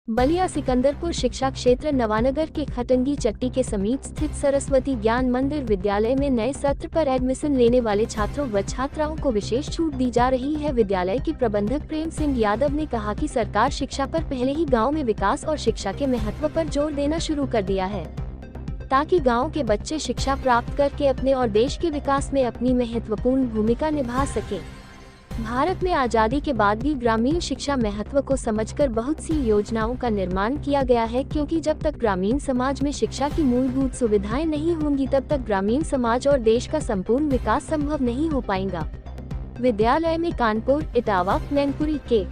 बलिया सिकंदरपुर शिक्षा क्षेत्र नवानगर के खटंगी चट्टी के समीप स्थित सरस्वती ज्ञान मंदिर विद्यालय में नए सत्र पर एडमिशन लेने वाले छात्रों व छात्राओं को विशेष छूट दी जा रही है। विद्यालय के प्रबंधक प्रेम सिंह यादव ने कहा कि सरकार शिक्षा पर पहले ही गांव में विकास और शिक्षा के महत्व पर जोर देना शुरू कर दिया है, ताकि गाँव के बच्चे शिक्षा प्राप्त करके अपने और देश के विकास में अपनी महत्वपूर्ण भूमिका निभा सकें। भारत में आज़ादी के बाद भी ग्रामीण शिक्षा महत्व को समझकर बहुत सी योजनाओं का निर्माण किया गया है, क्योंकि जब तक ग्रामीण समाज में शिक्षा की मूलभूत सुविधाएं नहीं होंगी तब तक ग्रामीण समाज और देश का संपूर्ण विकास संभव नहीं हो पाएगा। विद्यालय में कानपुर, इटावा, मैनपुरी के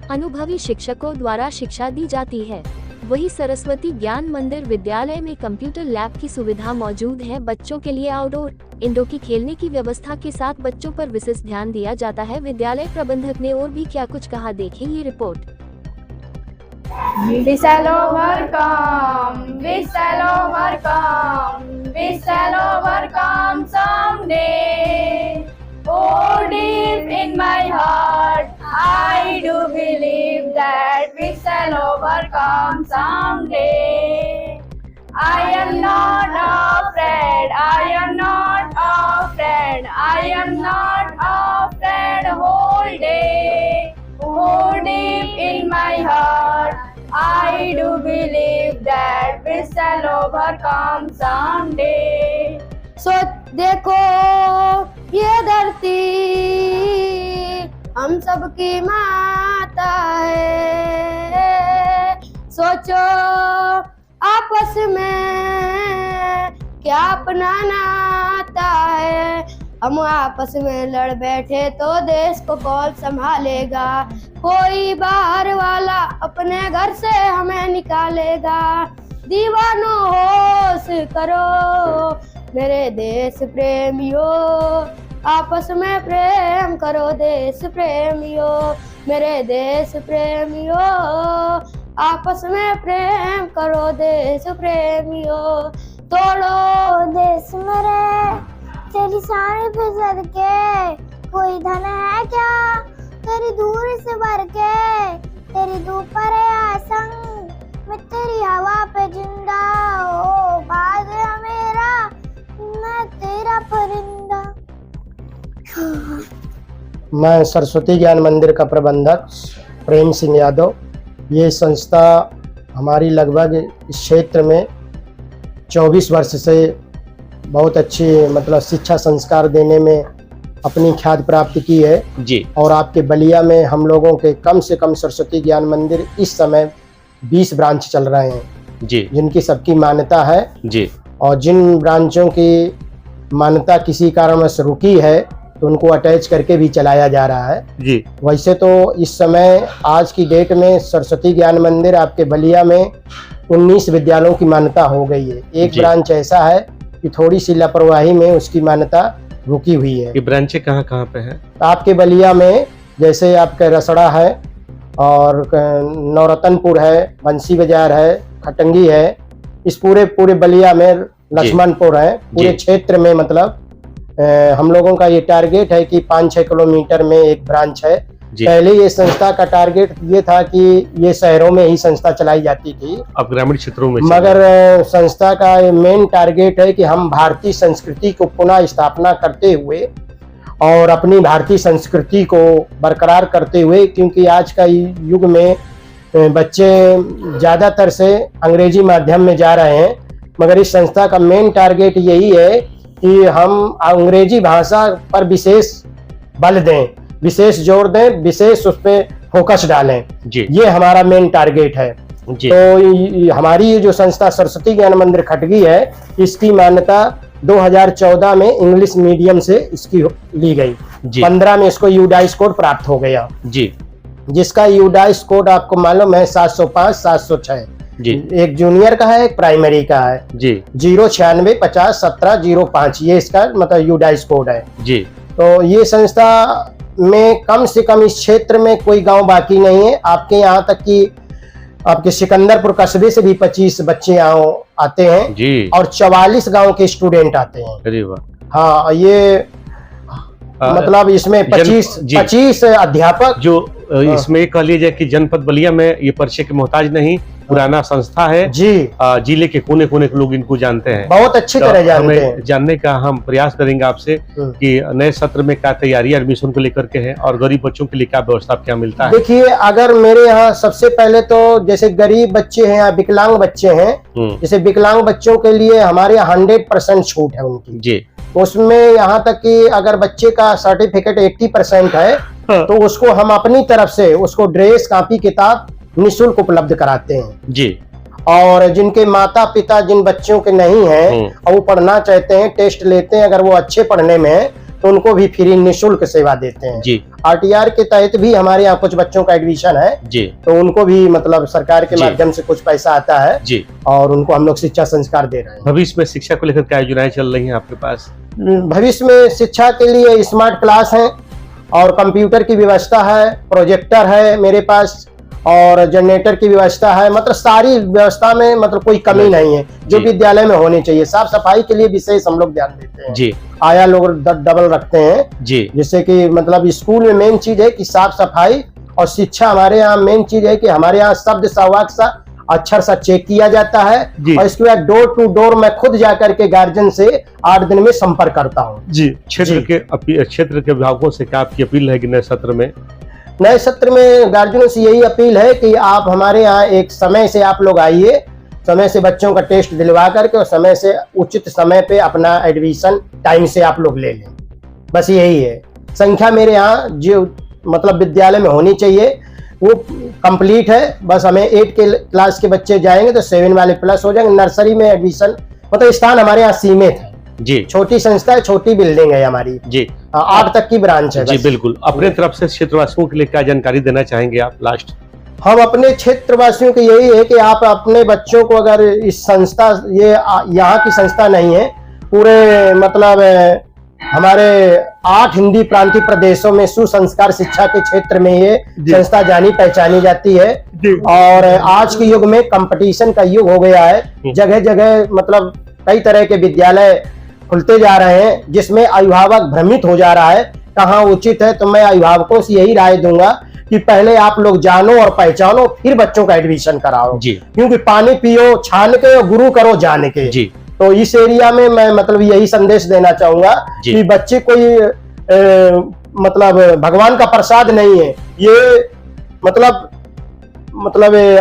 अनुभवी शिक्षकों द्वारा शिक्षा दी जाती है। वही सरस्वती ज्ञान मंदिर विद्यालय में कंप्यूटर लैब की सुविधा मौजूद है। बच्चों के लिए आउटडोर, इंडोर की खेलने की व्यवस्था के साथ बच्चों पर विशेष ध्यान दिया जाता है। विद्यालय प्रबंधक ने और भी क्या कुछ कहा, देखें ये report. We shall overcome someday. Oh, deep in my heart, I do believe that we shall overcome someday. I am not afraid, I am not afraid, I am not afraid whole day. Oh, deep in my heart, I do believe that we shall overcome someday. So देखो ये धरती हम सबकी माता है, सोचो आपस में क्या अपनाना आता है। हम आपस में लड़ बैठे तो देश को कौन संभालेगा, कोई बाहर वाला अपने घर से हमें निकालेगा। दीवानों होश करो मेरे देश प्रेमियों, आपस में प्रेम करो देश प्रेमियों। मेरे देश प्रेमियों, आपस में प्रेम करो देश प्रेमियों। तोड़ो देश मेरे तेरी सारी फिसद के, कोई धन है क्या तेरी दूर से भर के। तेरी धूप पर है आसंग, मैं तेरी हवा पे जिंदा। ओ बाज है मेरा, मैं तेरा परिंदा। मैं सरस्वती ज्ञान मंदिर का प्रबंधक प्रेम सिंह यादव। ये संस्था हमारी लगभग इस क्षेत्र में 24 वर्ष से बहुत अच्छी शिक्षा संस्कार देने में अपनी ख्याति प्राप्त की है जी। और आपके बलिया में हम लोगों के कम से कम सरस्वती ज्ञान मंदिर इस समय 20 ब्रांच चल रहे हैं जी, जिनकी सबकी मान्यता है जी। और जिन ब्रांचों की मान्यता किसी कारणवश रुकी है तो उनको अटैच करके भी चलाया जा रहा है जी। वैसे तो इस समय आज की डेट में सरस्वती ज्ञान मंदिर आपके बलिया में 19 विद्यालयों की मान्यता हो गई है। एक ब्रांच ऐसा है कि थोड़ी सी लापरवाही में उसकी मान्यता रुकी हुई है। ये ब्रांचें कहाँ कहाँ पे है? आपके बलिया में जैसे आपके रसड़ा है और नौरतनपुर है, बंसी बाजार है, खटंगी है। इस पूरे बलिया में लक्ष्मणपुर है। पूरे क्षेत्र में हम लोगों का ये टारगेट है कि 5-6 किलोमीटर में एक ब्रांच है। पहले ये संस्था का टारगेट ये था कि ये शहरों में ही संस्था चलाई जाती थी, अब ग्रामीण क्षेत्रों में। मगर संस्था का मेन टारगेट है कि हम भारतीय संस्कृति को पुनः स्थापना करते हुए और अपनी भारतीय संस्कृति को बरकरार करते हुए, क्योंकि आज का युग में बच्चे ज़्यादातर से अंग्रेजी माध्यम में जा रहे हैं, मगर इस संस्था का मेन टारगेट यही है कि हम अंग्रेजी भाषा पर विशेष बल दें, विशेष जोर दें, विशेष उस पर फोकस डालें। ये हमारा मेन टारगेट है। तो हमारी ये जो संस्था सरस्वती ज्ञान मंदिर खटगी है, इसकी मान्यता 2014 में इंग्लिश मीडियम से इसकी ली गई। 15 में इसको यूडाइस कोड प्राप्त हो गया जी, जिसका यूडाइस कोड आपको मालूम है 705, 706 जी। एक जूनियर का है, एक प्राइमरी का है जी। 096 50 17 05 ये इसका यूडाइस कोड है जी। तो ये संस्था में कम से कम इस क्षेत्र में कोई गांव बाकी नहीं है। आपके यहाँ तक कि आपके सिकंदरपुर कस्बे से भी 25 बच्चे आते हैं जी। और 44 गांव के स्टूडेंट आते हैं। अरे वाह। हाँ, ये इसमें 25 अध्यापक जो इसमें कह लीजिए कि जनपद बलिया में ये परिचय के मोहताज नहीं, पुराना संस्था है जी, जिले के कोने कोने के लोग इनको जानते हैं। बहुत अच्छी तो तरह जानते हमें हैं। जानने का हम प्रयास करेंगे आपसे कि नए सत्र में क्या तैयारी एडमिशन को लेकर के है और गरीब बच्चों के लिए क्या व्यवस्था क्या मिलता है। देखिए, अगर मेरे यहाँ सबसे पहले तो जैसे गरीब बच्चे हैं या विकलांग बच्चे हैं, जैसे विकलांग बच्चों के लिए हमारे यहाँ 100% छूट है उनकी जी। उसमें, यहाँ तक कि अगर बच्चे का सर्टिफिकेट 80% है तो उसको हम अपनी तरफ से उसको ड्रेस, कॉपी, किताब निःशुल्क उपलब्ध कराते हैं जी। और जिनके माता पिता जिन बच्चों के नहीं हैं और वो पढ़ना चाहते हैं, टेस्ट लेते हैं, अगर वो अच्छे पढ़ने में है तो उनको भी फ्री निःशुल्क सेवा देते हैं जी। RTR के तहत भी हमारे यहाँ कुछ बच्चों का एडमिशन है जी, तो उनको भी मतलब सरकार के जी। माध्यम से कुछ पैसा आता है जी। और उनको हम लोग शिक्षा संस्कार दे रहे हैं। भविष्य में शिक्षा को लेकर क्या योजनाएं चल रही हैं आपके पास? भविष्य में शिक्षा के लिए स्मार्ट क्लास है और कंप्यूटर की व्यवस्था है, प्रोजेक्टर है मेरे पास और जनरेटर की व्यवस्था है, मतलब सारी व्यवस्था में मतलब कोई कमी नहीं है जो जी। विद्यालय में होनी चाहिए। साफ सफाई के लिए विशेष हम लोग ध्यान देते हैं। जी आया लोग डबल रखते हैं जी जिससे कि मतलब स्कूल में मेन चीज है कि साफ सफाई और शिक्षा। हमारे यहाँ मेन चीज है कि हमारे यहाँ शब्द सहवाक सा अक्षर सा चेक किया जाता है जी। और इसके बाद डोर टू डोर मैं खुद जाकर के गार्जियन से 8 दिन में संपर्क करता हूँ। जी। क्षेत्र के अभिभावकों से क्या आपकी अपील है कि नए सत्र में? नए सत्र में गार्जियनों से यही अपील है कि आप हमारे यहाँ एक समय से आप लोग आइए, समय से बच्चों का टेस्ट दिलवा करके और समय से उचित समय पे अपना एडमिशन टाइम से आप लोग ले लें। बस यही है। संख्या मेरे यहाँ जो मतलब विद्यालय में होनी चाहिए वो कंप्लीट है। बस हमें 8 के क्लास के बच्चे जाएंगे तो 7 वाले प्लस हो जाएंगे। नर्सरी में एडमिशन मतलब स्थान हमारे यहाँ सीमित है। जी। छोटी संस्था है, छोटी बिल्डिंग है हमारी जी। 8 तक की ब्रांच है। जी बस। बिल्कुल। अपने तरफ से क्षेत्रवासियों के लिए क्या जानकारी देना चाहेंगे आप लास्ट? हम अपने क्षेत्रवासियों को यही है कि आप अपने बच्चों को, अगर इस संस्था, ये यहाँ की संस्था नहीं है, पूरे मतलब हमारे 8 हिंदी प्रांतीय प्रदेशों में सुसंस्कार शिक्षा के क्षेत्र में ये संस्था जानी पहचानी जाती है। और आज के युग में कंपटीशन का युग हो गया है। जगह जगह मतलब कई तरह के विद्यालय खुलते जा रहे हैं जिसमें अभिभावक भ्रमित हो जा रहा है कहाँ उचित है। तो मैं अभिभावकों से यही राय दूंगा कि पहले आप लोग जानो और पहचानो, फिर बच्चों का एडमिशन कराओ जी। क्योंकि पानी पियो छान के और गुरु करो जान के जी। तो इस एरिया में मैं मतलब यही संदेश देना चाहूंगा कि बच्चे कोई मतलब भगवान का प्रसाद नहीं है, ये मतलब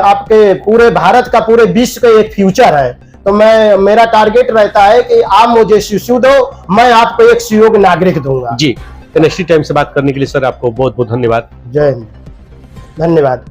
आपके पूरे भारत का, पूरे विश्व का एक फ्यूचर है। तो मेरा टारगेट रहता है कि आप मुझे शिशु दो, मैं आपको एक सुयोग्य नागरिक दूंगा जी। NST टाइम से बात करने के लिए सर आपको बहुत बहुत धन्यवाद। जय हिंद। धन्यवाद।